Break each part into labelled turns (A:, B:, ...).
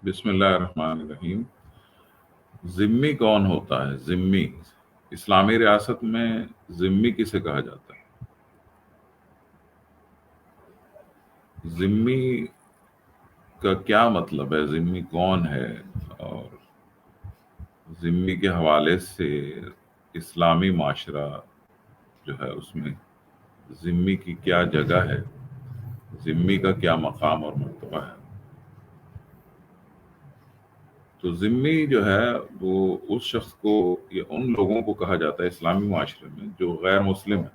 A: بسم اللہ الرحمن الرحیم۔ ذمی کون ہوتا ہے؟ ذمی اسلامی ریاست میں ذمی کسے کہا جاتا ہے؟ ذمی کا کیا مطلب ہے؟ ذمی کون ہے؟ اور ذمی کے حوالے سے اسلامی معاشرہ جو ہے اس میں ذمی کی کیا جگہ ہے؟ ذمی کا کیا مقام اور مرتبہ ہے؟ تو ذمی جو ہے وہ اس شخص کو یا ان لوگوں کو کہا جاتا ہے اسلامی معاشرے میں جو غیر مسلم ہیں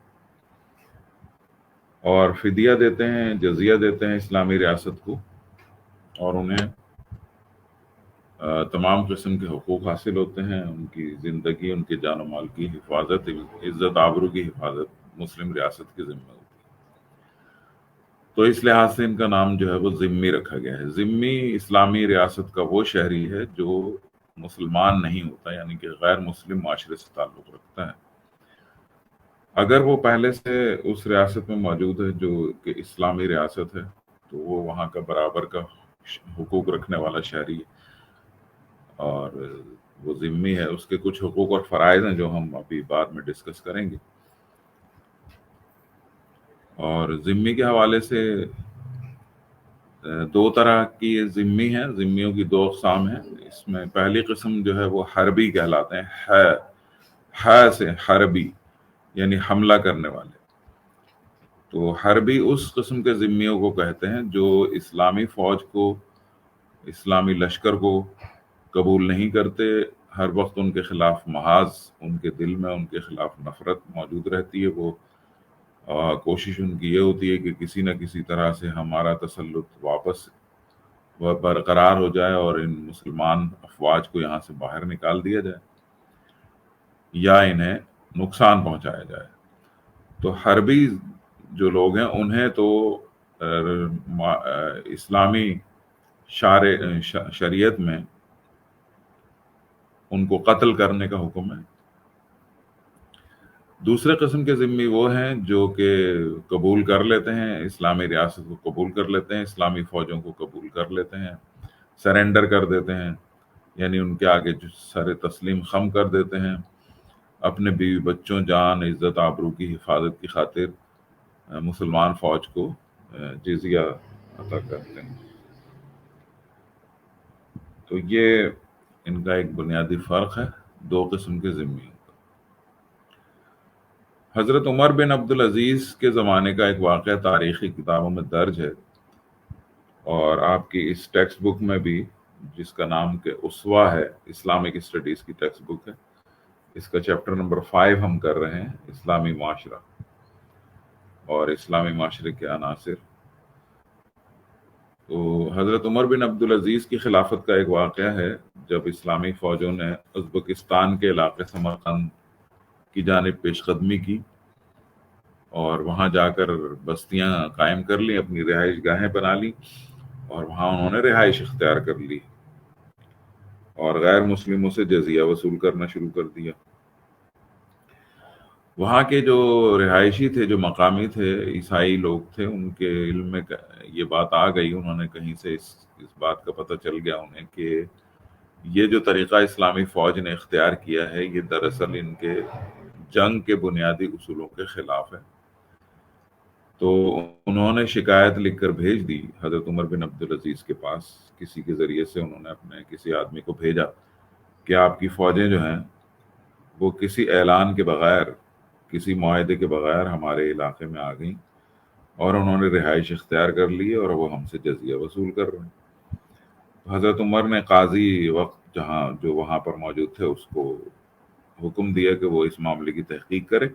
A: اور فدیہ دیتے ہیں، جزیہ دیتے ہیں اسلامی ریاست کو، اور انہیں تمام قسم کے حقوق حاصل ہوتے ہیں، ان کی زندگی، ان کے جان و مال کی حفاظت، عزت آبرو کی حفاظت مسلم ریاست کے ذمہ ہوتی ہے۔ تو اس لحاظ سے ان کا نام جو ہے وہ ذمی رکھا گیا ہے۔ ذمی اسلامی ریاست کا وہ شہری ہے جو مسلمان نہیں ہوتا، یعنی کہ غیر مسلم معاشرے سے تعلق رکھتا ہے۔ اگر وہ پہلے سے اس ریاست میں موجود ہے جو کہ اسلامی ریاست ہے، تو وہ وہاں کا برابر کا حقوق رکھنے والا شہری ہے، اور وہ ذمی ہے۔ اس کے کچھ حقوق اور فرائض ہیں جو ہم ابھی بعد میں ڈسکس کریں گے۔ اور ذمی کے حوالے سے دو طرح کی ذمی ہیں، ذمیوں کی دو اقسام ہیں۔ اس میں پہلی قسم جو ہے وہ حربی کہلاتے ہیں، ہے سے حربی یعنی حملہ کرنے والے۔ تو حربی اس قسم کے ذمیوں کو کہتے ہیں جو اسلامی فوج کو، اسلامی لشکر کو قبول نہیں کرتے، ہر وقت ان کے خلاف محاذ ان کے دل میں ان کے خلاف نفرت موجود رہتی ہے۔ وہ کوشش ان کی یہ ہوتی ہے کہ کسی نہ کسی طرح سے ہمارا تسلط واپس برقرار ہو جائے اور ان مسلمان افواج کو یہاں سے باہر نکال دیا جائے یا انہیں نقصان پہنچایا جائے۔ تو حربی جو لوگ ہیں انہیں تو اسلامی شریعت میں ان کو قتل کرنے کا حکم ہے۔ دوسرے قسم کے ذمی وہ ہیں جو کہ قبول کر لیتے ہیں، اسلامی ریاست کو قبول کر لیتے ہیں، اسلامی فوجوں کو قبول کر لیتے ہیں، سرنڈر کر دیتے ہیں، یعنی ان کے آگے سر تسلیم خم کر دیتے ہیں، اپنے بیوی بچوں، جان، عزت آبرو کی حفاظت کی خاطر مسلمان فوج کو جزیہ عطا کرتے ہیں۔ تو یہ ان کا ایک بنیادی فرق ہے دو قسم کے ذمیوں کا۔ حضرت عمر بن عبدالعزیز کے زمانے کا ایک واقعہ تاریخی کتابوں میں درج ہے، اور آپ کی اس ٹیکسٹ بک میں بھی، جس کا نام کہ اسوہ ہے، اسلامک اسٹڈیز کی ٹیکسٹ بک ہے، اس کا چیپٹر نمبر 5 ہم کر رہے ہیں، اسلامی معاشرہ اور اسلامی معاشرے کے عناصر۔ تو حضرت عمر بن عبدالعزیز کی خلافت کا ایک واقعہ ہے جب اسلامی فوجوں نے ازبکستان کے علاقے سمرقند کی جانب پیش قدمی کی اور وہاں جا کر بستیاں قائم کر لی، اپنی رہائش گاہیں بنا لی، اور وہاں انہوں نے رہائش اختیار کر لی اور غیر مسلموں سے جزیہ وصول کرنا شروع کر دیا۔ وہاں کے جو رہائشی تھے، جو مقامی تھے، عیسائی لوگ تھے، ان کے علم میں یہ بات آ گئی، انہوں نے کہیں سے اس بات کا پتہ چل گیا انہیں کہ یہ جو طریقہ اسلامی فوج نے اختیار کیا ہے یہ دراصل ان کے جنگ کے بنیادی اصولوں کے خلاف ہے۔ تو انہوں نے شکایت لکھ کر بھیج دی حضرت عمر بن عبدالعزیز کے پاس، کسی کے ذریعے سے انہوں نے اپنے کسی آدمی کو بھیجا کہ آپ کی فوجیں جو ہیں وہ کسی اعلان کے بغیر، کسی معاہدے کے بغیر ہمارے علاقے میں آ گئیں اور انہوں نے رہائش اختیار کر لی اور وہ ہم سے جزیہ وصول کر رہے ہیں۔ تو حضرت عمر نے قاضی وقت جو وہاں پر موجود تھے اس کو حکم دیا کہ وہ اس معاملے کی تحقیق کرے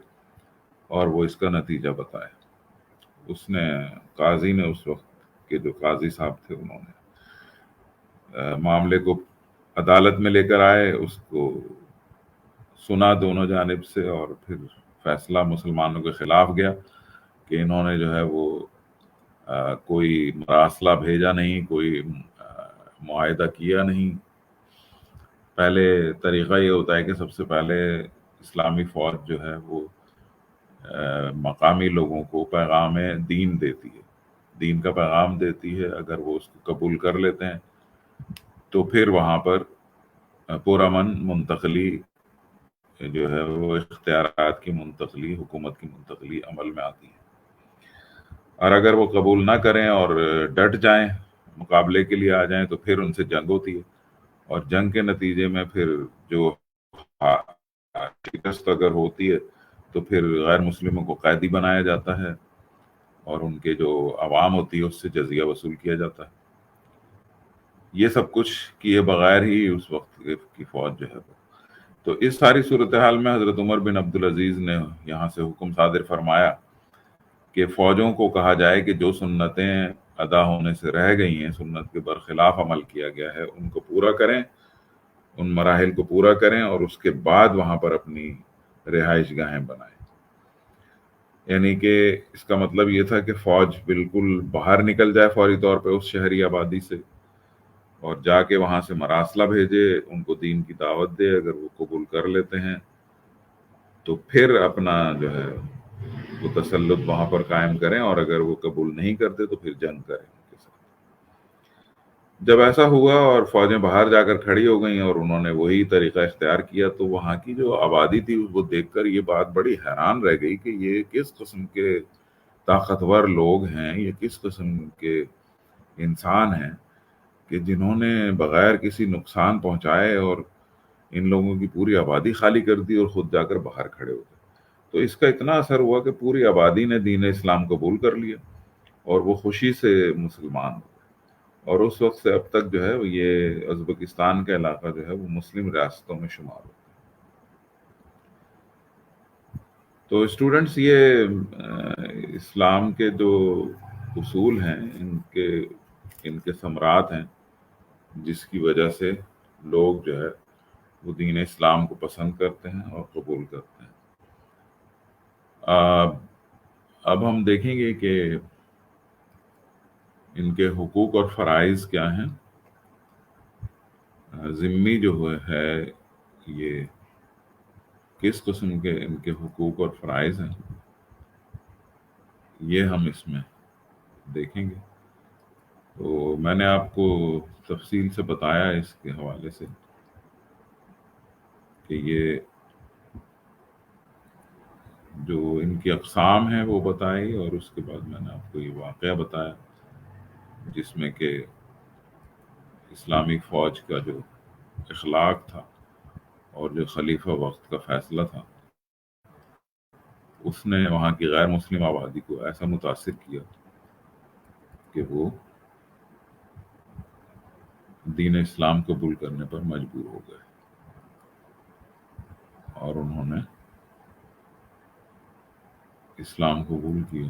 A: اور وہ اس کا نتیجہ بتائے۔ اس نے، قاضی نے، اس وقت کے جو قاضی صاحب تھے انہوں نے معاملے کو عدالت میں لے کر آئے، اس کو سنا دونوں جانب سے، اور پھر فیصلہ مسلمانوں کے خلاف گیا کہ انہوں نے جو ہے وہ کوئی مراسلہ بھیجا نہیں، کوئی معاہدہ کیا نہیں۔ پہلے طریقہ یہ ہوتا ہے کہ سب سے پہلے اسلامی فوج جو ہے وہ مقامی لوگوں کو پیغام دین دیتی ہے، دین کا پیغام دیتی ہے۔ اگر وہ اس کو قبول کر لیتے ہیں تو پھر وہاں پر پرامن منتقلی جو ہے وہ اختیارات کی منتقلی، حکومت کی منتقلی عمل میں آتی ہے۔ اور اگر وہ قبول نہ کریں اور ڈٹ جائیں، مقابلے کے لیے آ جائیں، تو پھر ان سے جنگ ہوتی ہے، اور جنگ کے نتیجے میں پھر جو شکست اگر ہوتی ہے تو پھر غیر مسلموں کو قیدی بنایا جاتا ہے، اور ان کے جو عوام ہوتی ہے اس سے جزیہ وصول کیا جاتا ہے۔ یہ سب کچھ کیے بغیر ہی اس وقت کی فوج جو ہے وہ، تو اس ساری صورتحال میں حضرت عمر بن عبدالعزیز نے یہاں سے حکم صادر فرمایا کہ فوجوں کو کہا جائے کہ جو سنتیں ادا ہونے سے رہ گئی ہیں، سنت کے برخلاف عمل کیا گیا ہے، ان کو پورا کریں، ان مراحل کو پورا کریں، اور اس کے بعد وہاں پر اپنی رہائش گاہیں بنائیں۔ یعنی کہ اس کا مطلب یہ تھا کہ فوج بالکل باہر نکل جائے فوری طور پہ اس شہری آبادی سے، اور جا کے وہاں سے مراسلہ بھیجے، ان کو دین کی دعوت دے، اگر وہ قبول کر لیتے ہیں تو پھر اپنا جو ہے وہ تسلط وہاں پر قائم کریں، اور اگر وہ قبول نہیں کرتے تو پھر جنگ کریں ان کے ساتھ۔ جب ایسا ہوا اور فوجیں باہر جا کر کھڑی ہو گئیں اور انہوں نے وہی طریقہ اختیار کیا، تو وہاں کی جو آبادی تھی وہ دیکھ کر یہ بات بڑی حیران رہ گئی کہ یہ کس قسم کے طاقتور لوگ ہیں، یہ کس قسم کے انسان ہیں کہ جنہوں نے بغیر کسی نقصان پہنچائے اور ان لوگوں کی پوری آبادی خالی کر دی اور خود جا کر باہر کھڑے ہو گئے۔ تو اس کا اتنا اثر ہوا کہ پوری آبادی نے دین اسلام قبول کر لیا، اور وہ خوشی سے مسلمان ہو گئے، اور اس وقت سے اب تک جو ہے یہ ازبکستان کا علاقہ جو ہے وہ مسلم ریاستوں میں شمار ہوتا ہے۔ تو اسٹوڈنٹس، یہ اسلام کے جو اصول ہیں، ان کے ثمرات ہیں، جس کی وجہ سے لوگ جو ہے وہ دین اسلام کو پسند کرتے ہیں اور قبول کرتے ہیں۔ اب ہم دیکھیں گے کہ ان کے حقوق اور فرائض کیا ہیں۔ ذمی جو ہے یہ کس قسم کے ان کے حقوق اور فرائض ہیں، یہ ہم اس میں دیکھیں گے۔ تو میں نے آپ کو تفصیل سے بتایا اس کے حوالے سے کہ یہ جو ان کی اقسام ہیں وہ بتائی، اور اس کے بعد میں نے آپ کو یہ واقعہ بتایا جس میں کہ اسلامی فوج کا جو اخلاق تھا اور جو خلیفہ وقت کا فیصلہ تھا، اس نے وہاں کی غیر مسلم آبادی کو ایسا متاثر کیا کہ وہ دین اسلام قبول کرنے پر مجبور ہو گئے، اور انہوں نے اسلام قبول کیا۔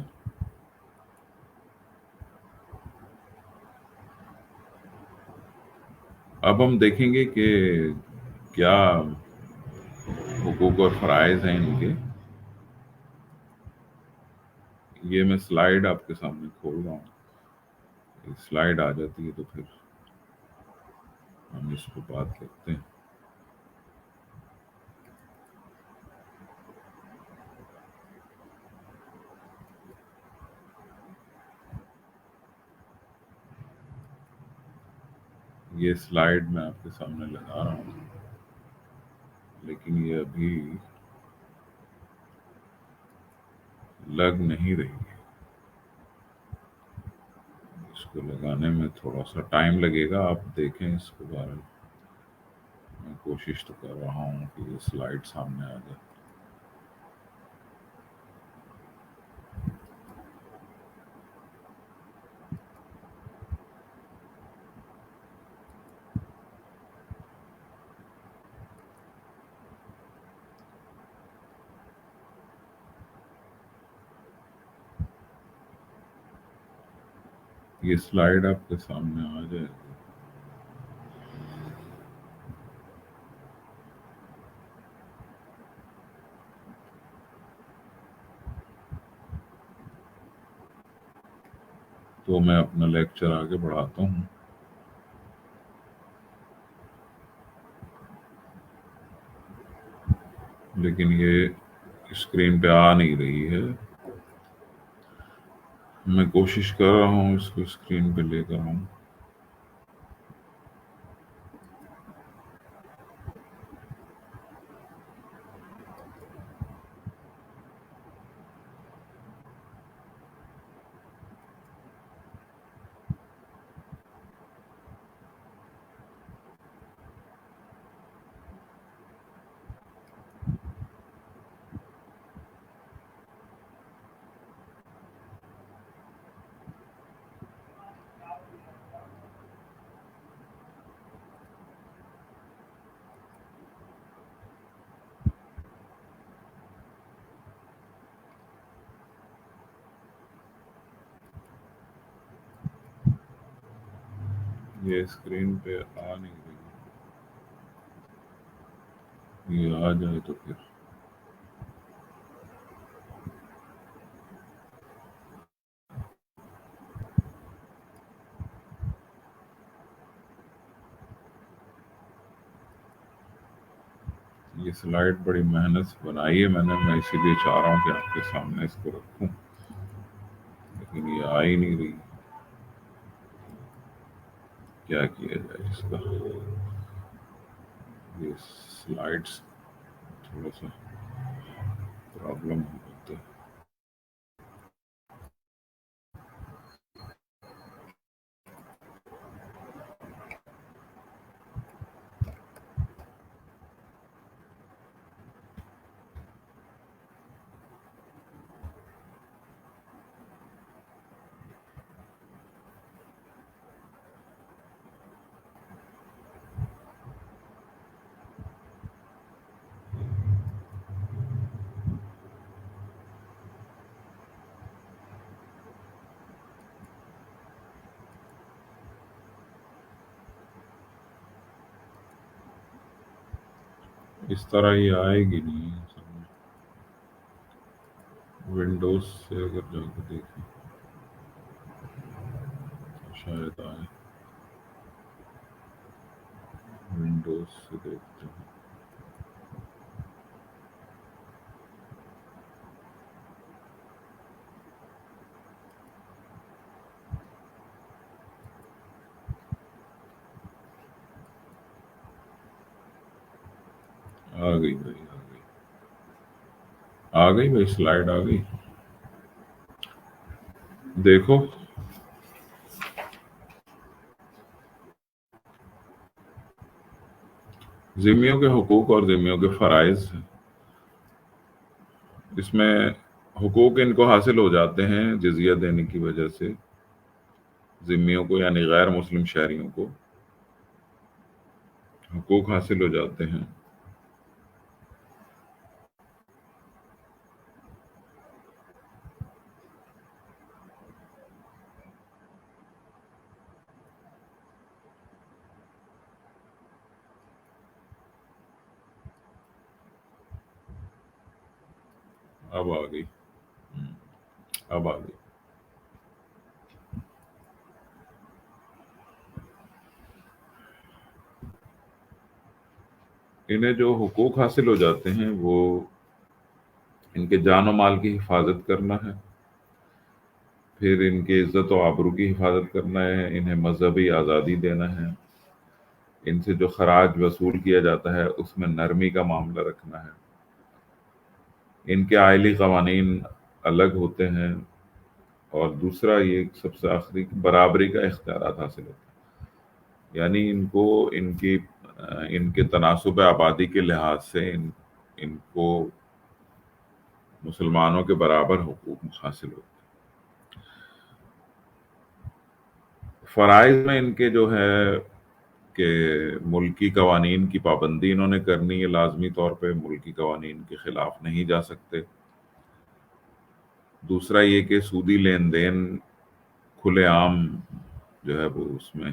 A: اب ہم دیکھیں گے کہ کیا حقوق اور فرائض ہیں ان کے۔ یہ میں سلائیڈ آپ کے سامنے کھول رہا ہوں، سلائیڈ آ جاتی ہے تو پھر ہم اس کو بات کرتے ہیں۔ یہ سلائیڈ میں آپ کے سامنے لگا رہا ہوں، لیکن یہ ابھی لگ نہیں رہی ہے۔ اس کو لگانے میں تھوڑا سا ٹائم لگے گا، آپ دیکھیں اس کے بارے میں۔ میں کوشش تو کر رہا ہوں کہ یہ سلائیڈ سامنے آ جائے۔ یہ سلائیڈ آپ کے سامنے آ جائے گی۔ تو میں اپنا لیکچر آگے بڑھاتا ہوں، لیکن یہ اسکرین پہ آ نہیں رہی ہے۔ میں کوشش کر رہا ہوں اس کو اسکرین پہ لے کر آؤں۔ یہ اسکرین پہ آ نہیں رہی، یہ آ جائے تو پھر یہ سلائڈ بڑی محنت سے بنائی ہے میں اسی لیے چاہ رہا ہوں کہ آپ کے سامنے اس کو رکھوں، لیکن یہ آ ہی نہیں رہی، کیا کیا جائے اس کا؟ یہ سلائڈس تھوڑا سا پرابلم ہو جاتا ہے۔ اس طرح یہ آئے گی نہیں، ونڈوز سے اگر جا کے دیکھیں تو شاید آئے، ونڈوز سے دیکھتے ہیں۔ آ گئی بھائی، آ گئی بھائی، سلائڈ آ گئی، دیکھو۔ ذمیوں کے حقوق اور ذمیوں کے فرائض، اس میں حقوق ان کو حاصل ہو جاتے ہیں جزیہ دینے کی وجہ سے، ذمیوں کو یعنی غیر مسلم شہریوں کو حقوق حاصل ہو جاتے ہیں۔ اب آ گئی، اب آ گئی۔ انہیں جو حقوق حاصل ہو جاتے ہیں وہ ان کے جان و مال کی حفاظت کرنا ہے، پھر ان کی عزت و آبرو کی حفاظت کرنا ہے، انہیں مذہبی آزادی دینا ہے، ان سے جو خراج وصول کیا جاتا ہے اس میں نرمی کا معاملہ رکھنا ہے، ان کے آئلی قوانین الگ ہوتے ہیں، اور دوسرا یہ سب سے آخری برابری کا اختیارات حاصل ہوتے ہیں، یعنی ان کو ان کے تناسب آبادی کے لحاظ سے ان کو مسلمانوں کے برابر حقوق حاصل ہوتے ہیں۔ فرائض میں ان کے جو ہے کہ ملکی قوانین کی پابندی انہوں نے کرنی ہے، لازمی طور پہ ملکی قوانین کے خلاف نہیں جا سکتے۔ دوسرا یہ کہ سودی لین دین کھلے عام جو ہے وہ اس میں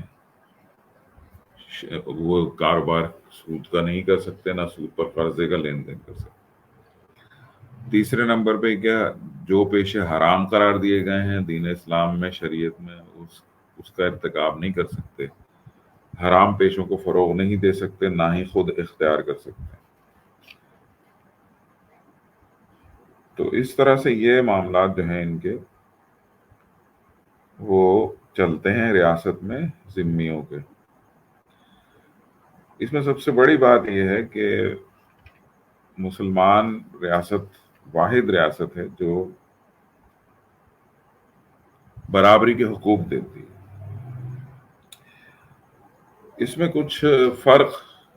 A: وہ کاروبار سود کا نہیں کر سکتے، نہ سود پر قرضے کا لین دین کر سکتے۔ تیسرے نمبر پہ کیا، جو پیشے حرام قرار دیے گئے ہیں دین اسلام میں، شریعت میں، اس کا ارتکاب نہیں کر سکتے، حرام پیشوں کو فروغ نہیں دے سکتے، نہ ہی خود اختیار کر سکتے۔ تو اس طرح سے یہ معاملات جو ہیں ان کے وہ چلتے ہیں ریاست میں ذمیوں کے۔ اس میں سب سے بڑی بات یہ ہے کہ مسلمان ریاست واحد ریاست ہے جو برابری کے حقوق دیتی ہے۔ اس میں کچھ فرق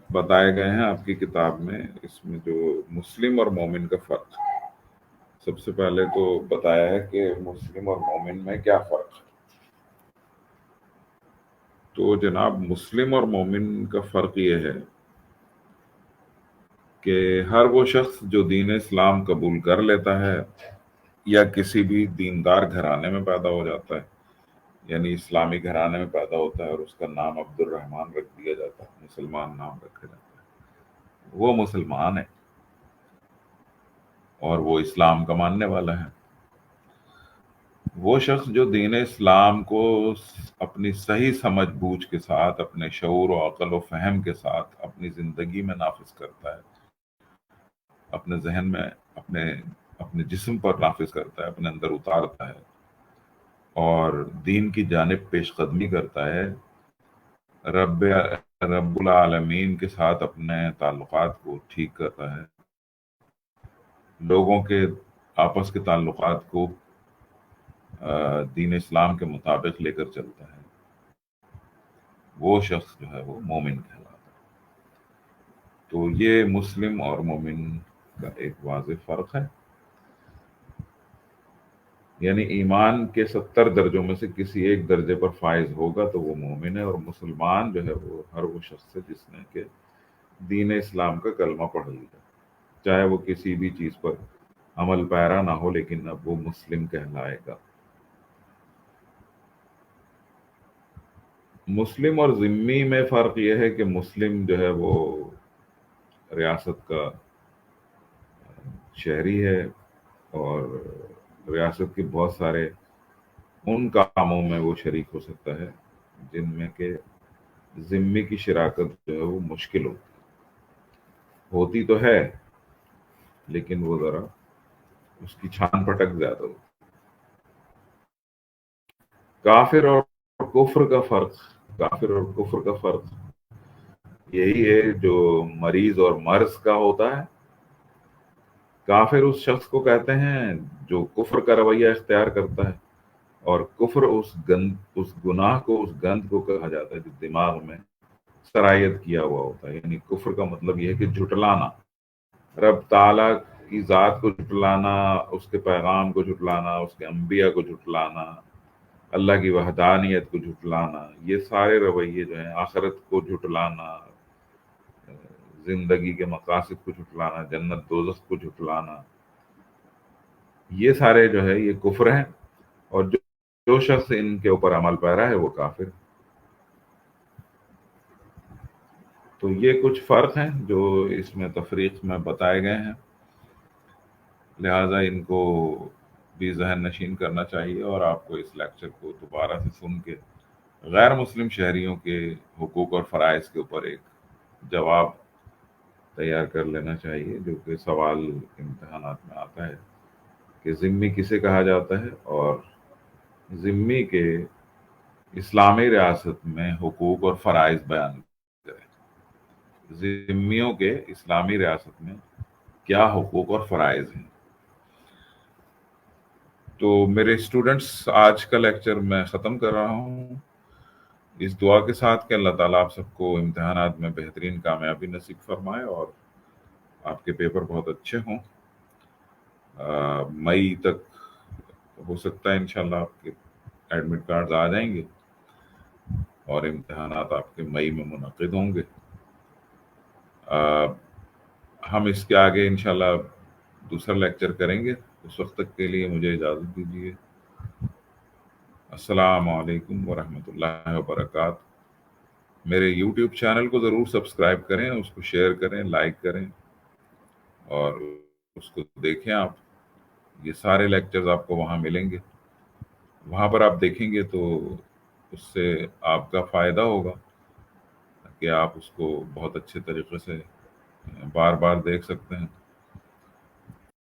A: بتائے گئے ہیں آپ کی کتاب میں، اس میں جو مسلم اور مومن کا فرق، سب سے پہلے تو بتایا ہے کہ مسلم اور مومن میں کیا فرق ہے۔ تو جناب مسلم اور مومن کا فرق یہ ہے کہ ہر وہ شخص جو دین اسلام قبول کر لیتا ہے یا کسی بھی دیندار گھرانے میں پیدا ہو جاتا ہے یعنی اسلامی گھرانے میں پیدا ہوتا ہے اور اس کا نام عبد الرحمن رکھ دیا جاتا ہے، مسلمان نام رکھا جاتا ہے، وہ مسلمان ہے اور وہ اسلام کا ماننے والا ہے۔ وہ شخص جو دین اسلام کو اپنی صحیح سمجھ بوجھ کے ساتھ، اپنے شعور و عقل و فہم کے ساتھ اپنی زندگی میں نافذ کرتا ہے، اپنے ذہن میں، اپنے اپنے جسم پر نافذ کرتا ہے، اپنے اندر اتارتا ہے اور دین کی جانب پیش قدمی کرتا ہے، رب رب العالمین کے ساتھ اپنے تعلقات کو ٹھیک کرتا ہے، لوگوں کے آپس کے تعلقات کو دین اسلام کے مطابق لے کر چلتا ہے، وہ شخص جو ہے وہ مومن کہلاتا ہے۔ تو یہ مسلم اور مومن کا ایک واضح فرق ہے، یعنی ایمان کے 70 درجوں میں سے کسی ایک درجے پر فائز ہوگا تو وہ مومن ہے، اور مسلمان جو ہے وہ ہر وہ شخص ہے جس نے کہ دین اسلام کا کلمہ پڑھ لیا، چاہے وہ کسی بھی چیز پر عمل پیرا نہ ہو، لیکن اب وہ مسلم کہلائے گا۔ مسلم اور ذمی میں فرق یہ ہے کہ مسلم جو ہے وہ ریاست کا شہری ہے اور ریاست کے بہت سارے ان کاموں میں وہ شریک ہو سکتا ہے جن میں کہ ذمی کی شراکت جو ہے وہ مشکل ہوتی تو ہے، لیکن وہ ذرا اس کی چھان پٹک زیادہ ہوتی۔ کافر اور کفر کا فرق، کافر اور کفر کا فرق یہی ہے جو مریض اور مرض کا ہوتا ہے۔ کافر اس شخص کو کہتے ہیں جو کفر کا رویہ اختیار کرتا ہے، اور کفر اس گناہ کو، اس گند کو کہا جاتا ہے جو دماغ میں سرایت کیا ہوا ہوتا ہے۔ یعنی کفر کا مطلب یہ ہے کہ جھٹلانا، رب تعالیٰ کی ذات کو جھٹلانا، اس کے پیغام کو جھٹلانا، اس کے انبیاء کو جھٹلانا، اللہ کی وحدانیت کو جھٹلانا، یہ سارے رویے جو ہیں، آخرت کو جھٹلانا، زندگی کے مقاصد کو جھٹلانا، جنت دوزخ کو جھٹلانا، یہ سارے جو ہے یہ کفر ہیں، اور جو شخص ان کے اوپر عمل پیرا ہے وہ کافر۔ تو یہ کچھ فرق ہیں جو اس میں تفریق میں بتائے گئے ہیں، لہٰذا ان کو بھی ذہن نشین کرنا چاہیے، اور آپ کو اس لیکچر کو دوبارہ سے سن کے غیر مسلم شہریوں کے حقوق اور فرائض کے اوپر ایک جواب تیار کر لینا چاہیے، جو کہ سوال امتحانات میں آتا ہے کہ ذمی کسے کہا جاتا ہے، اور ذمی کے اسلامی ریاست میں حقوق اور فرائض بیان کریں، ذمیوں کے اسلامی ریاست میں کیا حقوق اور فرائض ہیں۔ تو میرے اسٹوڈنٹس، آج کا لیکچر میں ختم کر رہا ہوں اس دعا کے ساتھ کہ اللہ تعالیٰ آپ سب کو امتحانات میں بہترین کامیابی نصیب فرمائے اور آپ کے پیپر بہت اچھے ہوں۔ مئی تک ہو سکتا ہے انشاءاللہ آپ کے ایڈمٹ کارڈز آ جائیں گے اور امتحانات آپ کے مئی میں منعقد ہوں گے۔ ہم اس کے آگے انشاءاللہ دوسرا لیکچر کریں گے، اس وقت تک کے لیے مجھے اجازت دیجیے۔ السلام علیکم ورحمۃ اللہ وبرکاتہ۔ میرے یوٹیوب چینل کو ضرور سبسکرائب کریں، اس کو شیئر کریں، لائک کریں اور اس کو دیکھیں۔ آپ یہ سارے لیکچرز آپ کو وہاں ملیں گے، وہاں پر آپ دیکھیں گے تو اس سے آپ کا فائدہ ہوگا کہ آپ اس کو بہت اچھے طریقے سے بار بار دیکھ سکتے ہیں۔